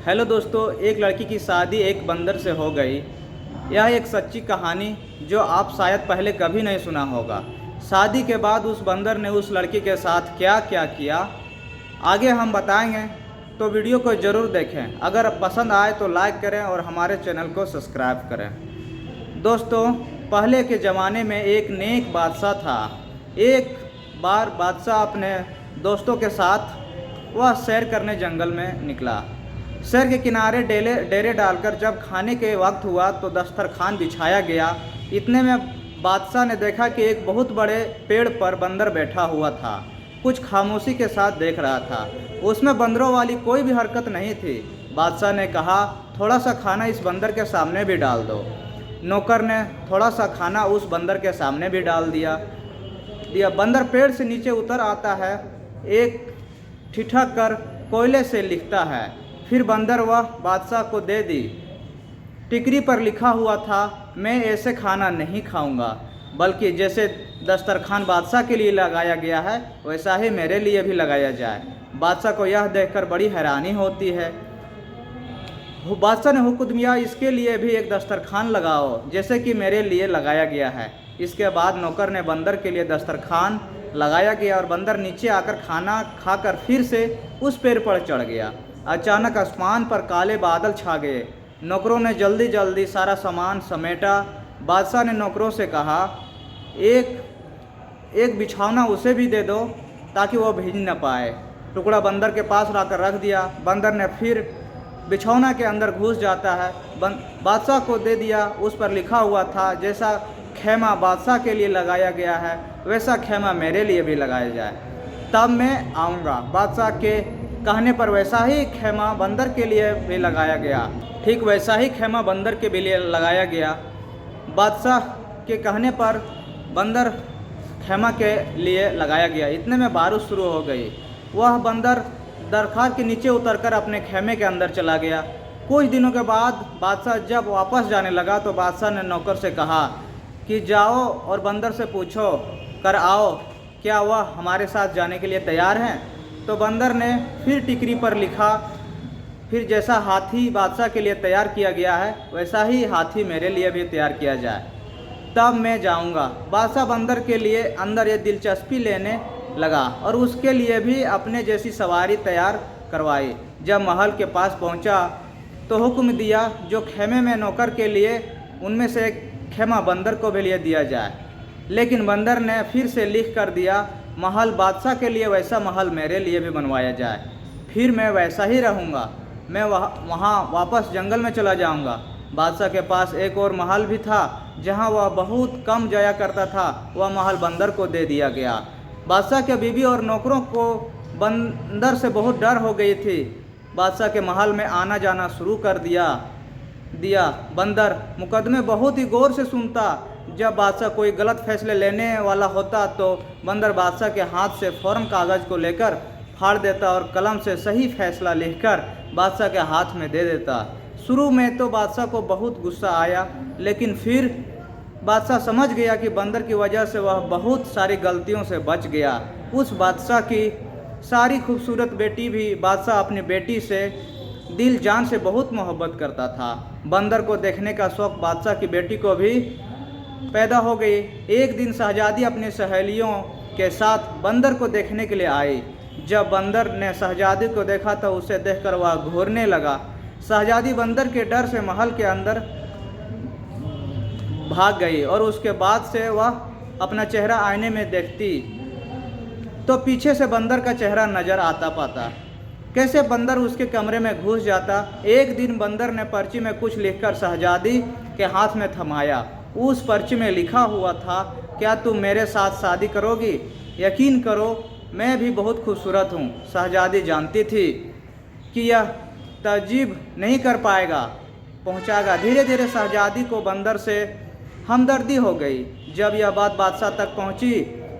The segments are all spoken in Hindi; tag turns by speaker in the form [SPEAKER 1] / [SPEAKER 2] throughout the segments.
[SPEAKER 1] हेलो दोस्तों, एक लड़की की शादी एक बंदर से हो गई। यह एक सच्ची कहानी जो आप शायद पहले कभी नहीं सुना होगा। शादी के बाद उस बंदर ने उस लड़की के साथ क्या क्या किया, आगे हम बताएंगे, तो वीडियो को ज़रूर देखें। अगर पसंद आए तो लाइक करें और हमारे चैनल को सब्सक्राइब करें। दोस्तों, पहले के ज़माने में एक नेक बादशाह था। एक बार बादशाह अपने दोस्तों के साथ वह सैर करने जंगल में निकला। सैर के किनारे डेरे डालकर जब खाने के वक्त हुआ तो दस्तरखान बिछाया गया। इतने में बादशाह ने देखा कि एक बहुत बड़े पेड़ पर बंदर बैठा हुआ था, कुछ खामोशी के साथ देख रहा था। उसमें बंदरों वाली कोई भी हरकत नहीं थी। बादशाह ने कहा, थोड़ा सा खाना इस बंदर के सामने भी डाल दो। नौकर ने थोड़ा सा खाना उस बंदर के सामने भी डाल दिया। बंदर पेड़ से नीचे उतर आता है, एक ठिठक कर कोयले से लिखता है। फिर बंदर वह बादशाह को दे दी। टिकरी पर लिखा हुआ था, मैं ऐसे खाना नहीं खाऊंगा, बल्कि जैसे दस्तरखान बादशाह के लिए लगाया गया है वैसा ही मेरे लिए भी लगाया जाए। बादशाह को यह देखकर बड़ी हैरानी होती है। बादशाह ने हुक्म दिया, इसके लिए भी एक दस्तरखान लगाओ जैसे कि मेरे लिए लगाया गया है। इसके बाद नौकर ने बंदर के लिए दस्तरखान लगाया गया और बंदर नीचे आकर खाना खाकर फिर से उस पेड़ पर चढ़ गया। अचानक आसमान पर काले बादल छा गए। नौकरों ने जल्दी जल्दी सारा सामान समेटा। बादशाह ने नौकरों से कहा, एक बिछौना उसे भी दे दो ताकि वह भीग न पाए। टुकड़ा बंदर के पास लाकर रख दिया। बंदर ने फिर बिछौना के अंदर घुस जाता है। बादशाह को दे दिया। उस पर लिखा हुआ था, जैसा खेमा बादशाह के लिए लगाया गया है वैसा खेमा मेरे लिए भी लगाया जाए, तब मैं आऊँगा। बादशाह के कहने पर वैसा ही खेमा बंदर के लिए भी लगाया गया। ठीक वैसा ही खेमा बंदर के भी लिए लगाया गया। बादशाह के कहने पर बंदर खेमा के लिए लगाया गया। इतने में बारिश शुरू हो गई। वह बंदर दरखार के नीचे उतरकर अपने खेमे के अंदर चला गया। कुछ दिनों के बाद बादशाह जब वापस जाने लगा तो बादशाह ने नौकर से कहा कि जाओ और बंदर से पूछो कर आओ, क्या वह हमारे साथ जाने के लिए तैयार हैं। तो बंदर ने फिर टिकरी पर लिखा, फिर जैसा हाथी बादशाह के लिए तैयार किया गया है वैसा ही हाथी मेरे लिए भी तैयार किया जाए, तब मैं जाऊंगा। बादशाह बंदर के लिए अंदर ये दिलचस्पी लेने लगा और उसके लिए भी अपने जैसी सवारी तैयार करवाई। जब महल के पास पहुंचा तो हुक्म दिया, जो खेमे में नौकर के लिए उनमें से एक खेमा बंदर को भी लिए दिया जाए। लेकिन बंदर ने फिर से लिख कर दिया, महल बादशाह के लिए वैसा महल मेरे लिए भी बनवाया जाए, फिर मैं वैसा ही रहूँगा। मैं वहाँ वापस जंगल में चला जाऊँगा। बादशाह के पास एक और महल भी था जहाँ वह बहुत कम जाया करता था। वह महल बंदर को दे दिया गया। बादशाह के बीवी और नौकरों को बंदर से बहुत डर हो गई थी। बादशाह के महल में आना जाना शुरू कर दिया। बंदर मुकदमे बहुत ही गौर से सुनता। जब बादशाह कोई गलत फैसले लेने वाला होता तो बंदर बादशाह के हाथ से फ़ौरन कागज़ को लेकर फाड़ देता और कलम से सही फैसला लिखकर बादशाह के हाथ में दे देता। शुरू में तो बादशाह को बहुत गुस्सा आया, लेकिन फिर बादशाह समझ गया कि बंदर की वजह से वह बहुत सारी गलतियों से बच गया। उस बादशाह की सारी खूबसूरत बेटी भी बादशाह अपनी बेटी से दिल जान से बहुत मोहब्बत करता था। बंदर को देखने का शौक़ बादशाह की बेटी को भी पैदा हो गई। एक दिन शहजादी अपनी सहेलियों के साथ बंदर को देखने के लिए आई। जब बंदर ने शहजादी को देखा तो उसे देखकर वह घूरने लगा। शहजादी बंदर के डर से महल के अंदर भाग गई और उसके बाद से वह अपना चेहरा आईने में देखती तो पीछे से बंदर का चेहरा नज़र आता पाता। कैसे बंदर उसके कमरे में घुस जाता। एक दिन बंदर ने पर्ची में कुछ लिखकर शहजादी के हाथ में थमाया। उस पर्ची में लिखा हुआ था, क्या तुम मेरे साथ शादी करोगी? यकीन करो, मैं भी बहुत खूबसूरत हूँ। शहजादी जानती थी कि यह तजीब नहीं कर पहुँचागा। धीरे धीरे शहजादी को बंदर से हमदर्दी हो गई। जब यह बात बादशाह तक पहुँची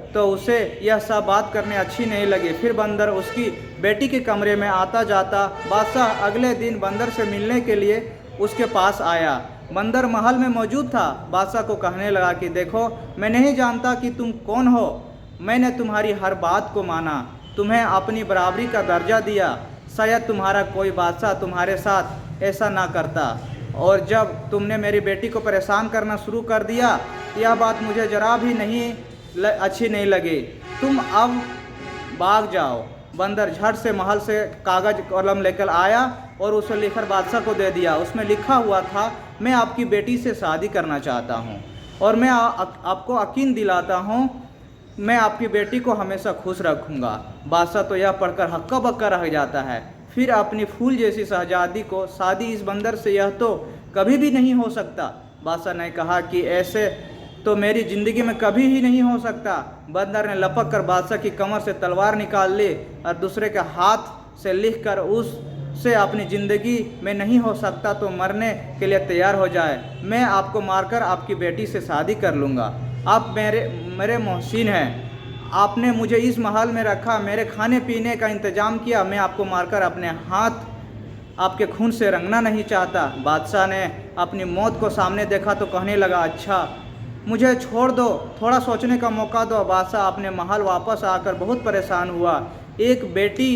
[SPEAKER 1] तो उसे यह सब बात करने अच्छी नहीं लगी। फिर बंदर उसकी बेटी के कमरे में आता जाता। बादशाह अगले दिन बंदर से मिलने के लिए उसके पास आया। बंदर महल में मौजूद था। बादशाह को कहने लगा कि देखो, मैं नहीं जानता कि तुम कौन हो। मैंने तुम्हारी हर बात को माना, तुम्हें अपनी बराबरी का दर्जा दिया। शायद तुम्हारा कोई बादशाह तुम्हारे साथ ऐसा ना करता। और जब तुमने मेरी बेटी को परेशान करना शुरू कर दिया, यह बात मुझे ज़रा भी अच्छी नहीं लगी। तुम अब भाग जाओ। बंदर झट से महल से कागज़ कलम लेकर आया और उसे लेकर बादशाह को दे दिया। उसमें लिखा हुआ था, मैं आपकी बेटी से शादी करना चाहता हूँ और मैं आपको यकीन दिलाता हूँ मैं आपकी बेटी को हमेशा खुश रखूँगा। बादशाह तो यह पढ़कर हक्का बक्का रह जाता है। फिर अपनी फूल जैसी शहजादी को शादी इस बंदर से यह तो कभी भी नहीं हो सकता। बादशाह ने कहा कि ऐसे तो मेरी ज़िंदगी में कभी ही नहीं हो सकता। बंदर ने लपक कर बादशाह की कमर से तलवार निकाल ली और दूसरे के हाथ से लिख कर उससे अपनी ज़िंदगी में नहीं हो सकता तो मरने के लिए तैयार हो जाए। मैं आपको मारकर आपकी बेटी से शादी कर लूँगा। आप मेरे मोहसिन हैं। आपने मुझे इस महल में रखा, मेरे खाने पीने का इंतज़ाम किया। मैं आपको मारकर अपने हाथ आपके खून से रंगना नहीं चाहता। बादशाह ने अपनी मौत को सामने देखा तो कहने लगा, अच्छा मुझे छोड़ दो, थोड़ा सोचने का मौका दो। बादशाह अपने महल वापस आकर बहुत परेशान हुआ। एक बेटी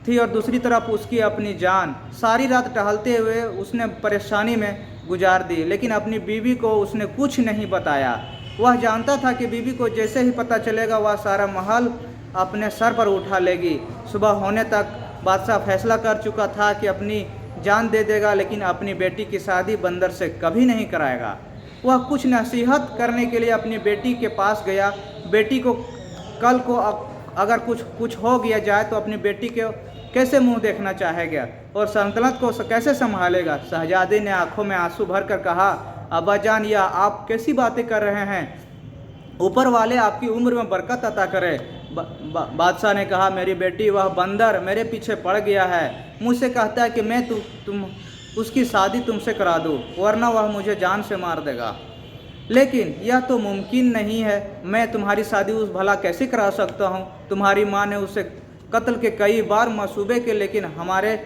[SPEAKER 1] थी और दूसरी तरफ उसकी अपनी जान। सारी रात टहलते हुए उसने परेशानी में गुजार दी, लेकिन अपनी बीवी को उसने कुछ नहीं बताया। वह जानता था कि बीवी को जैसे ही पता चलेगा वह सारा महल अपने सर पर उठा लेगी। सुबह होने तक बादशाह फैसला कर चुका था कि अपनी जान दे देगा, लेकिन अपनी बेटी की शादी बंदर से कभी नहीं कराएगा। वह कुछ नसीहत करने के लिए अपनी बेटी के पास गया। बेटी को कल को अगर कुछ हो गया जाए तो अपनी बेटी के कैसे मुंह देखना चाहेगा और सल्तनत को कैसे संभालेगा। शहजादी ने आंखों में आंसू भरकर कहा, अब्बा जान, या आप कैसी बातें कर रहे हैं? ऊपर वाले आपकी उम्र में बरकत अता करे। बादशाह ने कहा, मेरी बेटी वह बंदर मेरे पीछे पड़ गया है। मुझसे कहता है कि मैं तुम उसकी शादी तुमसे करा दूँ, वरना वह मुझे जान से मार देगा। लेकिन यह तो मुमकिन नहीं है। मैं तुम्हारी शादी उस भला कैसे करा सकता हूँ? तुम्हारी माँ ने उसे कत्ल के कई बार मंसूबे के, लेकिन हमारे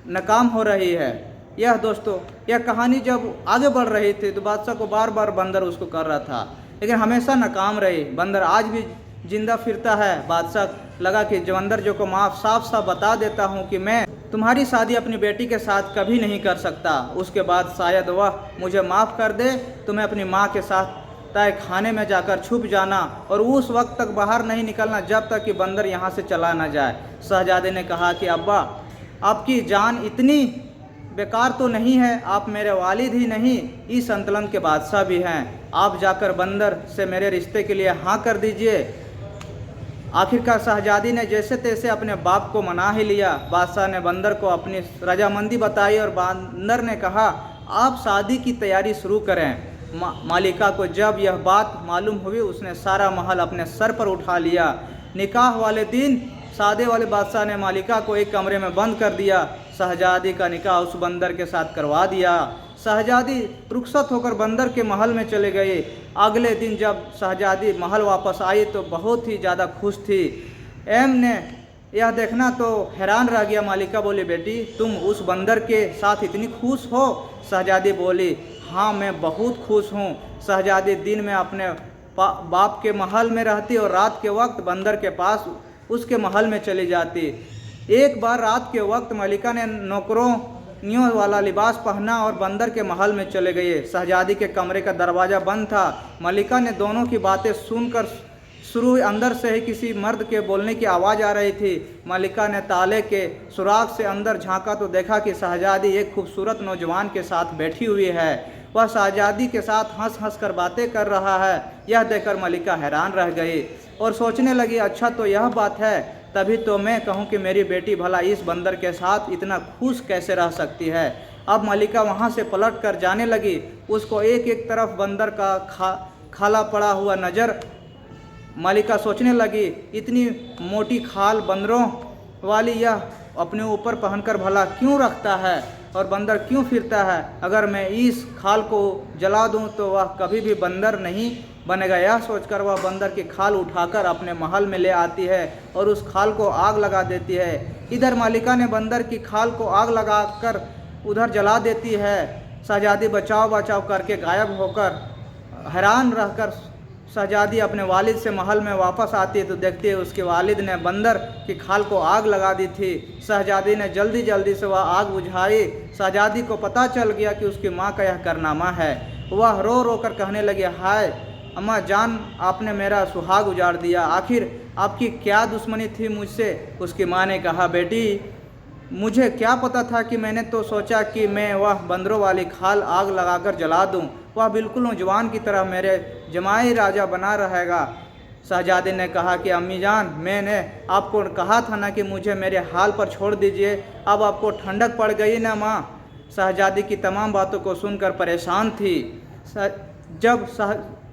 [SPEAKER 1] नाकाम हो रही है। यह दोस्तों, यह कहानी जब आगे बढ़ रही थी तो बादशाह को बार बार बंदर उसको कर रहा था, लेकिन हमेशा नाकाम रही। बंदर आज भी जिंदा फिरता है। बादशाह लगा कि बंदर जो को माफ साफ साफ बता देता हूँ कि मैं तुम्हारी शादी अपनी बेटी के साथ कभी नहीं कर सकता। उसके बाद शायद वह मुझे माफ़ कर दे तो मैं अपनी माँ के साथ तय खाने में जाकर छुप जाना और उस वक्त तक बाहर नहीं निकलना जब तक कि बंदर यहाँ से चला ना जाए। शहजादे ने कहा कि अब्बा, आपकी जान इतनी बेकार तो नहीं है। आप मेरे वालिद ही नहीं, इस संतलन के बादशाह भी हैं। आप जाकर बंदर से मेरे रिश्ते के लिए हाँ कर दीजिए। आखिरकार शहजादी ने जैसे तैसे अपने बाप को मना ही लिया। बादशाह ने बंदर को अपनी रजामंदी बताई और बंदर ने कहा, आप शादी की तैयारी शुरू करें। मालिका को जब यह बात मालूम हुई उसने सारा महल अपने सर पर उठा लिया। निकाह वाले दिन सादे वाले बादशाह ने मालिका को एक कमरे में बंद कर दिया। शहजादी का निकाह उस बंदर के साथ करवा दिया। शहजादी रुखसत होकर बंदर के महल में चले गए। अगले दिन जब शहजादी महल वापस आई तो बहुत ही ज़्यादा खुश थी। एम ने यह देखना तो हैरान रह गया। मालिका बोली, बेटी तुम उस बंदर के साथ इतनी खुश हो? शहजादी बोली, हाँ मैं बहुत खुश हूँ। शहजादी दिन में अपने बाप के महल में रहती और रात के वक्त बंदर के पास उसके महल में चली जाती। एक बार रात के वक्त मलिका ने नौकरों वाला लिबास पहना और बंदर के महल में चले गए। शहजादी के कमरे का दरवाज़ा बंद था। मलिका ने दोनों की बातें सुनकर शुरू अंदर से ही किसी मर्द के बोलने की आवाज़ आ रही थी। मलिका ने ताले के सुराख से अंदर झांका तो देखा कि शहजादी एक खूबसूरत नौजवान के साथ बैठी हुई है। वह शहजादी के साथ हंस हंस कर बातें कर रहा है। यह देखकर मलिका हैरान रह गई और सोचने लगी, अच्छा तो यह बात है, तभी तो मैं कहूँ कि मेरी बेटी भला इस बंदर के साथ इतना खुश कैसे रह सकती है। अब मलिका वहाँ से पलट कर जाने लगी। उसको एक एक तरफ बंदर का खाला पड़ा हुआ नज़र। मलिका सोचने लगी, इतनी मोटी खाल बंदरों वाली यह अपने ऊपर पहनकर भला क्यों रखता है और बंदर क्यों फिरता है? अगर मैं इस खाल को जला दूं तो वह कभी भी बंदर नहीं बनेगा। यह सोचकर वह बंदर की खाल उठाकर अपने महल में ले आती है और उस खाल को आग लगा देती है। इधर मालिका ने बंदर की खाल को आग लगाकर उधर जला देती है। शहजादी बचाव बचाव करके गायब होकर हैरान रहकर शहजादी अपने वालिद से महल में वापस आती है तो देखती है उसके वालिद ने बंदर की खाल को आग लगा दी थी। शहजादी ने जल्दी जल्दी से वह आग बुझाई। शहजादी को पता चल गया कि उसकी माँ का यह कारनामा है। वह रो रो कर कहने लगी, हाय अम्मा जान, आपने मेरा सुहाग उजाड़ दिया, आखिर आपकी क्या दुश्मनी थी मुझसे। उसकी माँ ने कहा, बेटी मुझे क्या पता था कि मैंने तो सोचा कि मैं वह बंदरों वाली खाल आग लगाकर जला दूं। वह बिल्कुल नौजवान की तरह मेरे जमाई राजा बना रहेगा। शहजादे ने कहा कि अम्मी जान, मैंने आपको कहा था ना कि मुझे मेरे हाल पर छोड़ दीजिए, अब आपको ठंडक पड़ गई ना माँ। शहजादी की तमाम बातों को सुनकर परेशान थी। जब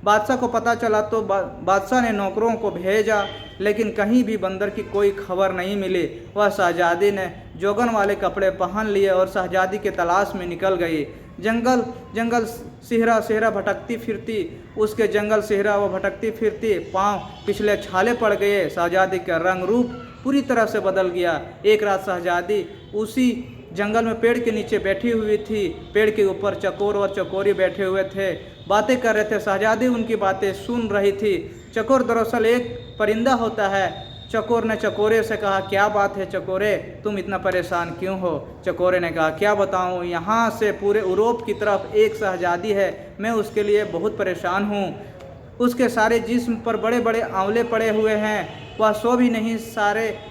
[SPEAKER 1] बादशाह को पता चला तो बादशाह ने नौकरों को भेजा, लेकिन कहीं भी बंदर की कोई खबर नहीं मिली। वह शहजादी ने जोगन वाले कपड़े पहन लिए और शहजादी के तलाश में निकल गई। जंगल जंगल सिहरा सिहरा भटकती फिरती, उसके जंगल सिहरा वो भटकती फिरती, पाँव पिछले छाले पड़ गए। शहजादी का रंग रूप पूरी तरह से बदल गया। एक रात शहजादी उसी जंगल में पेड़ के नीचे बैठी हुई थी। पेड़ के ऊपर चकोर और चकोरी बैठे हुए थे, बातें कर रहे थे। शहजादी उनकी बातें सुन रही थी। चकोर दरअसल एक परिंदा होता है। चकोर ने चकोरे से कहा, क्या बात है चकोरे, तुम इतना परेशान क्यों हो। चकोरे ने कहा, क्या बताऊं, यहाँ से पूरे यूरोप की तरफ एक शहजादी है, मैं उसके लिए बहुत परेशान हूँ। उसके सारे जिस्म पर बड़े बड़े आंवले पड़े हुए हैं, वह सो भी नहीं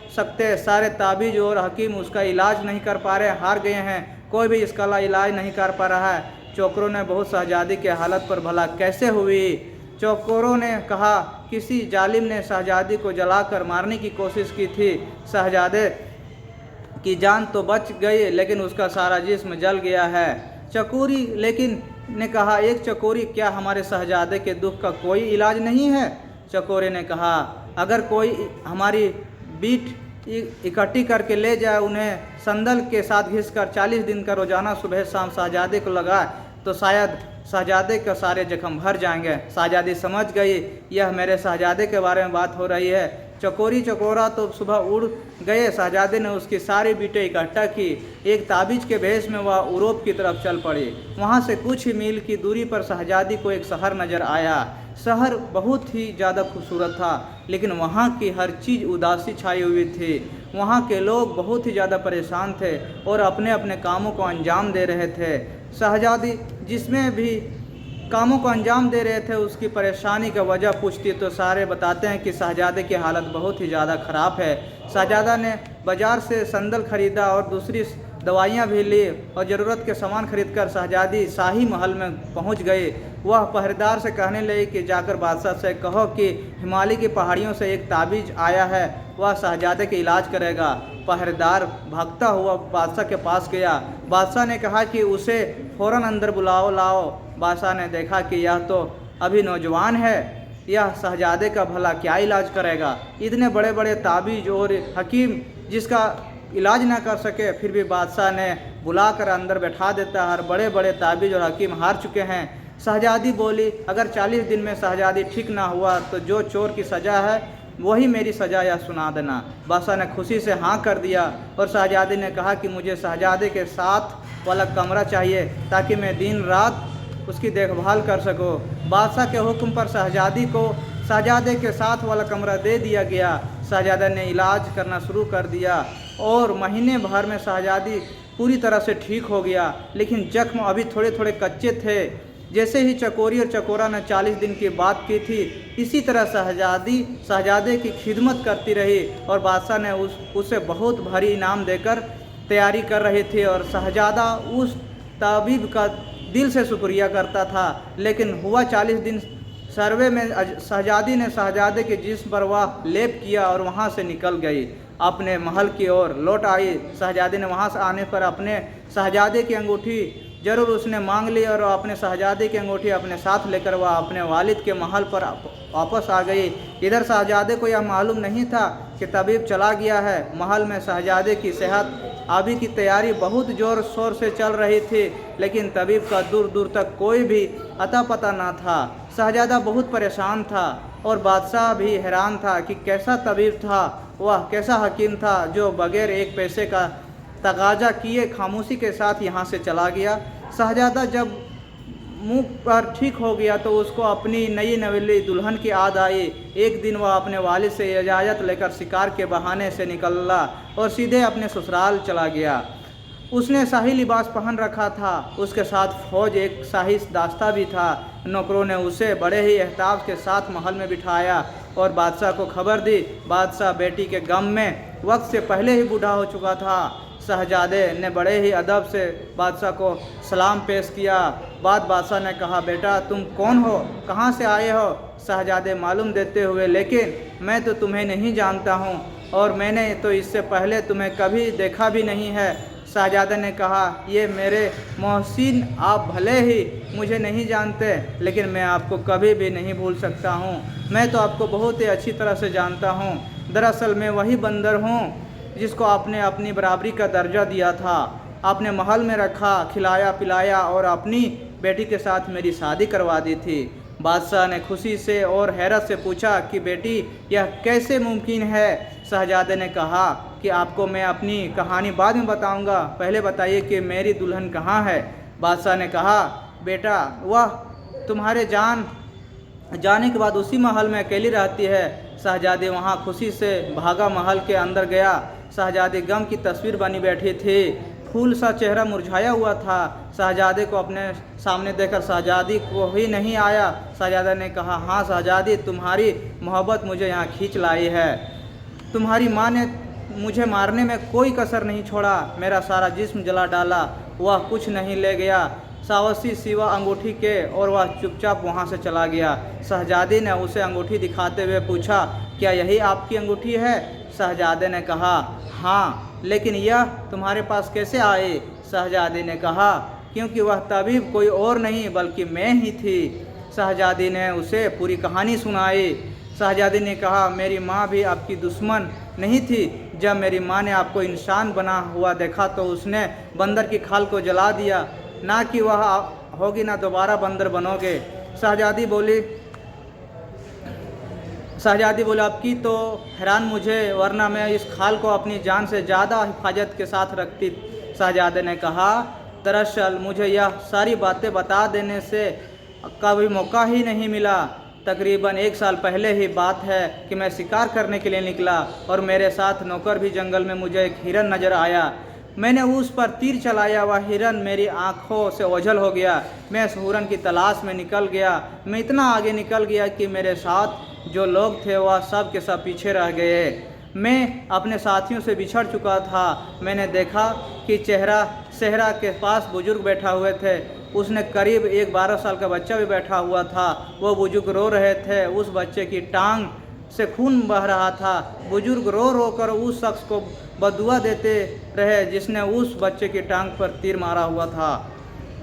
[SPEAKER 1] सकते। सारे ताबीज और हकीम उसका इलाज नहीं कर पा रहे, हार गए हैं, कोई भी इसका इलाज नहीं कर पा रहा है। चकोरों ने बहुत शहजादी के हालत पर भला कैसे हुई। चकोरों ने कहा, किसी जालिम ने शहजादी को जलाकर मारने की कोशिश की थी। शहजादे की जान तो बच गई, लेकिन उसका सारा जिस्म जल गया है। चकोरी लेकिन ने कहा, एक चकोरी, क्या हमारे शहजादे के दुख का कोई इलाज नहीं है। चकोरे ने कहा, अगर कोई हमारी बीट इकट्ठी करके ले जाए, उन्हें संदल के साथ घिसकर 40 दिन का रोजाना सुबह शाम शहजादे को लगाए तो शायद शहजादे के सारे जख्म भर जाएंगे। शहजादी समझ गई यह मेरे शहजादे के बारे में बात हो रही है। चकोरी चकोरा तो सुबह उड़ गए। शहजादे ने उसकी सारी बीटें इकट्ठा की। एक ताबीज के भेष में वह यूरोप की तरफ चल पड़ी। वहाँ से कुछ ही मील की दूरी पर शहजादी को एक शहर नजर आया। शहर बहुत ही ज़्यादा खूबसूरत था, लेकिन वहाँ की हर चीज़ उदासी छाई हुई थी। वहाँ के लोग बहुत ही ज़्यादा परेशान थे और अपने अपने कामों को अंजाम दे रहे थे। शहजादी जिसमें भी कामों को अंजाम दे रहे थे, उसकी परेशानी का वजह पूछती तो सारे बताते हैं कि शहजादे की हालत बहुत ही ज़्यादा ख़राब है। शहजादा ने बाज़ार से संदल खरीदा और दूसरी दवाइयाँ भी ली और ज़रूरत के सामान खरीदकर शहजादी शाही महल में पहुंच गई। वह पहरेदार से कहने लगी कि जाकर बादशाह से कहो कि हिमालय की पहाड़ियों से एक ताबीज आया है, वह शहजादे के इलाज करेगा। पहरेदार भागता हुआ बादशाह के पास गया। बादशाह ने कहा कि उसे फ़ौरन अंदर लाओ। बादशाह ने देखा कि यह तो अभी नौजवान है, यह शहजादे का भला क्या इलाज करेगा। इतने बड़े बड़े ताबीज और हकीम जिसका इलाज ना कर सके, फिर भी बादशाह ने बुलाकर अंदर बैठा देता है। बड़े बड़े ताबीज और हकीम हार चुके हैं। शहजादी बोली, अगर 40 दिन में शहजादी ठीक ना हुआ तो जो चोर की सज़ा है वही मेरी सज़ा या सुना देना। बादशाह ने खुशी से हाँ कर दिया और शहजादी ने कहा कि मुझे शहजादे के साथ वाला कमरा चाहिए ताकि मैं दिन रात उसकी देखभाल कर सकूं। बादशाह के हुक्म पर शहजादी को शहजादे के साथ वाला कमरा दे दिया गया। शहजादा ने इलाज करना शुरू कर दिया और महीने भर में शहजादी पूरी तरह से ठीक हो गया, लेकिन जख्म अभी थोड़े थोड़े कच्चे थे। जैसे ही चकोरी और चकोरा ने 40 दिन की बात की थी, इसी तरह शहजादे की खिदमत करती रही और बादशाह ने उसे बहुत भारी इनाम देकर तैयारी कर रही थी और शहजादा उस ताबीब का दिल से शुक्रिया करता था। लेकिन हुआ 40 दिन सर्वे में शहजादी ने शहजादे के जिस्म पर वह लेप किया और वहाँ से निकल गई, अपने महल की ओर लौट आई। शहजादी ने वहाँ से आने पर अपने शहजादे की अंगूठी जरूर उसने मांग ली और अपने शहजादे की अंगूठी अपने साथ लेकर वह अपने वालिद के महल पर वापस आ गई। इधर शहजादे को यह मालूम नहीं था कि तबीब चला गया है। महल में शहजादे की सेहत आबी की तैयारी बहुत ज़ोर शोर से चल रही थी, लेकिन तबीब का दूर दूर तक कोई भी अता पता ना था। शहजादा बहुत परेशान था और बादशाह भी हैरान था कि कैसा तबीब था, वह कैसा हकीम था जो बगैर एक पैसे का तकाजा किए खामोशी के साथ यहाँ से चला गया। शहजादा जब मुंह पर ठीक हो गया तो उसको अपनी नई नवेली दुल्हन की याद आई। एक दिन वह अपने वालिद से इजाज़त लेकर शिकार के बहाने से निकला और सीधे अपने ससुराल चला गया। उसने शाही लिबास पहन रखा था, उसके साथ फौज एक शाही दास्ता भी था। नौकरों ने उसे बड़े ही एहतियात के साथ महल में बिठाया और बादशाह को खबर दी। बादशाह बेटी के गम में वक्त से पहले ही बूढ़ा हो चुका था। शहजादे ने बड़े ही अदब से बादशाह को सलाम पेश किया। बाद बादशाह ने कहा, बेटा तुम कौन हो, कहाँ से आए हो? शहजादे मालूम देते हुए, लेकिन मैं तो तुम्हें नहीं जानता हूँ और मैंने तो इससे पहले तुम्हें कभी देखा भी नहीं है। शहजादे ने कहा, ये मेरे मोहसिन, आप भले ही मुझे नहीं जानते लेकिन मैं आपको कभी भी नहीं भूल सकता हूँ। मैं तो आपको बहुत ही अच्छी तरह से जानता हूँ। दरअसल मैं वही बंदर हूँ जिसको आपने अपनी बराबरी का दर्जा दिया था। आपने महल में रखा, खिलाया पिलाया और अपनी बेटी के साथ मेरी शादी करवा दी थी। बादशाह ने खुशी से और हैरत से पूछा कि बेटी यह कैसे मुमकिन है? शहजादे ने कहा कि आपको मैं अपनी कहानी बाद में बताऊंगा, पहले बताइए कि मेरी दुल्हन कहाँ है? बादशाह ने कहा, बेटा वह तुम्हारे जाने के बाद उसी महल में अकेली रहती है। शहजादे वहाँ खुशी से भागा, महल के अंदर गया। शहजादी गम की तस्वीर बनी बैठी थी, फूल सा चेहरा मुरझाया हुआ था। शहजादे को अपने सामने देखकर शहजादी को ही नहीं आया। शहजादा ने कहा, हाँ शहजादी, तुम्हारी मोहब्बत मुझे यहाँ खींच लाई है। तुम्हारी माँ ने मुझे मारने में कोई कसर नहीं छोड़ा, मेरा सारा जिस्म जला डाला, वह कुछ नहीं ले गया सावसी सिवा अंगूठी के, और वह चुपचाप वहाँ से चला गया। शहजादी ने उसे अंगूठी दिखाते हुए पूछा, क्या यही आपकी अंगूठी है? शहजादे ने कहा, हाँ, लेकिन यह तुम्हारे पास कैसे आए? शहजादी ने कहा, क्योंकि वह तबीब कोई और नहीं बल्कि मैं ही थी। शहजादी ने उसे पूरी कहानी सुनाई। शहजादी ने कहा, मेरी माँ भी आपकी दुश्मन नहीं थी। जब मेरी माँ ने आपको इंसान बना हुआ देखा तो उसने बंदर की खाल को जला दिया, ना कि वह होगी ना दोबारा बंदर बनोगे। शहजादी बोली, आपकी तो हैरान मुझे, वरना मैं इस खाल को अपनी जान से ज़्यादा हिफाजत के साथ रखती। शहजादे ने कहा, दरअसल मुझे यह सारी बातें बता देने से कभी मौका ही नहीं मिला। तकरीबन 1 साल पहले ही बात है कि मैं शिकार करने के लिए निकला और मेरे साथ नौकर भी जंगल में मुझे एक हिरन नज़र आया। मैंने उस पर तीर चलाया, वह हिरन मेरी आंखों से ओझल हो गया। मैं इस हिरन की तलाश में निकल गया। मैं इतना आगे निकल गया कि मेरे साथ जो लोग थे वह सब के सब पीछे रह गए। मैं अपने साथियों से बिछड़ चुका था। मैंने देखा कि सेहरा के पास बुजुर्ग बैठा हुए थे। उसने करीब एक 12 साल का बच्चा भी बैठा हुआ था। वो बुजुर्ग रो रहे थे, उस बच्चे की टांग से खून बह रहा था। बुजुर्ग रो रो कर उस शख्स को बदुआ देते रहे जिसने उस बच्चे की टांग पर तीर मारा हुआ था।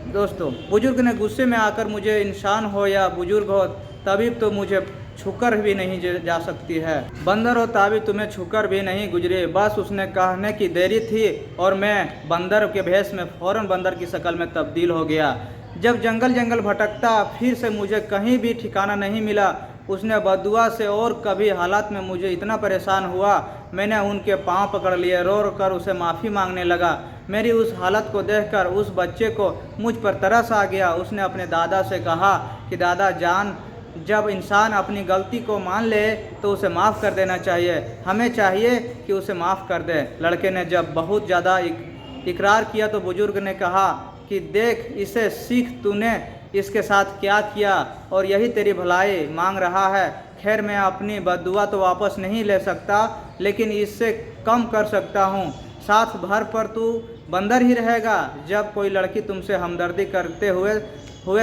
[SPEAKER 1] दोस्तों, बुजुर्ग ने गुस्से में आकर, मुझे इंसान हो या बुजुर्ग हो, तबीब तो मुझे छूकर भी नहीं जा सकती है। बंदर हो ताबीब तुम्हें छूकर भी नहीं गुजरे। बस उसने कहने की देरी थी और मैं बंदर के भेष में फ़ौरन बंदर की शक्ल में तब्दील हो गया। जब जंगल भटकता फिर से मुझे कहीं भी ठिकाना नहीं मिला। उसने बदुआ से और कभी हालात में मुझे इतना परेशान हुआ, मैंने उनके पांव पकड़ लिए, रो कर उसे माफ़ी मांगने लगा। मेरी उस हालत को देखकर उस बच्चे को मुझ पर तरस आ गया। उसने अपने दादा से कहा कि दादा जान, जब इंसान अपनी गलती को मान ले तो उसे माफ़ कर देना चाहिए, हमें चाहिए कि उसे माफ़ कर दे। लड़के ने जब बहुत ज़्यादा इकरार किया तो बुजुर्ग ने कहा कि देख, इसे सीख, तूने इसके साथ क्या किया और यही तेरी भलाई मांग रहा है। खैर, मैं अपनी बद्दुआ तो वापस नहीं ले सकता, लेकिन इससे कम कर सकता हूँ। साथ भर पर तू बंदर ही रहेगा। जब कोई लड़की तुमसे हमदर्दी करते हुए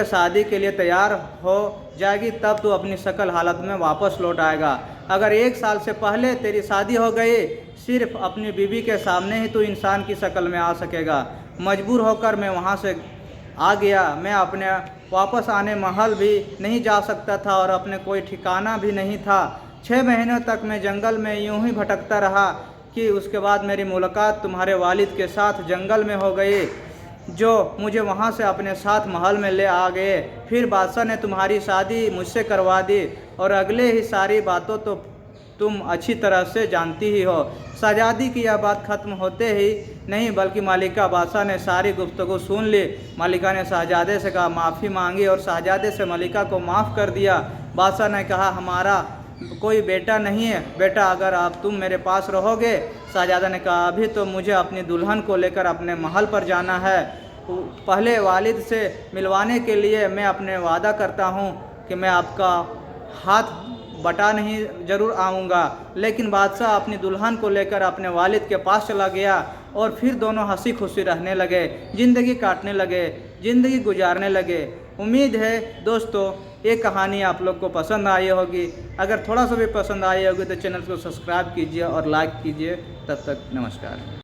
[SPEAKER 1] शादी के लिए तैयार हो जाएगी तब तू अपनी शकल हालत में वापस लौट आएगा। अगर 1 साल से पहले तेरी शादी हो गई, सिर्फ अपनी बीवी के सामने ही तू इंसान की शक्ल में आ सकेगा। मजबूर होकर मैं वहाँ से आ गया। मैं अपने वापस आने महल भी नहीं जा सकता था और अपने कोई ठिकाना भी नहीं था। 6 महीनों तक मैं जंगल में यूं ही भटकता रहा कि उसके बाद मेरी मुलाकात तुम्हारे वालिद के साथ जंगल में हो गई, जो मुझे वहाँ से अपने साथ महल में ले आ गए। फिर बादशाह ने तुम्हारी शादी मुझसे करवा दी और अगले ही सारी बातों तो तुम अच्छी तरह से जानती ही हो। शहजादी की यह बात खत्म होते ही नहीं बल्कि मलिका बादशाह ने सारी गुफ्तगू सुन ली। मलिका ने शहजादे से कहा माफ़ी मांगी और शहजादे से मलिका को माफ़ कर दिया। बादशाह ने कहा हमारा कोई बेटा नहीं है, बेटा अगर आप तुम मेरे पास रहोगे। शहजादा ने कहा अभी तो मुझे अपनी दुल्हन को लेकर अपने महल पर जाना है, पहले वालिद से मिलवाने के लिए मैं अपने वादा करता हूँ कि मैं आपका हाथ बटा नहीं ज़रूर आऊँगा। लेकिन बादशाह अपनी दुल्हन को लेकर अपने वालिद के पास चला गया और फिर दोनों हंसी खुशी रहने लगे, ज़िंदगी काटने लगे, ज़िंदगी गुजारने लगे। उम्मीद है दोस्तों ये कहानी आप लोग को पसंद आई होगी। अगर थोड़ा सा भी पसंद आई होगी तो चैनल को सब्सक्राइब कीजिए और लाइक कीजिए। तब तक नमस्कार।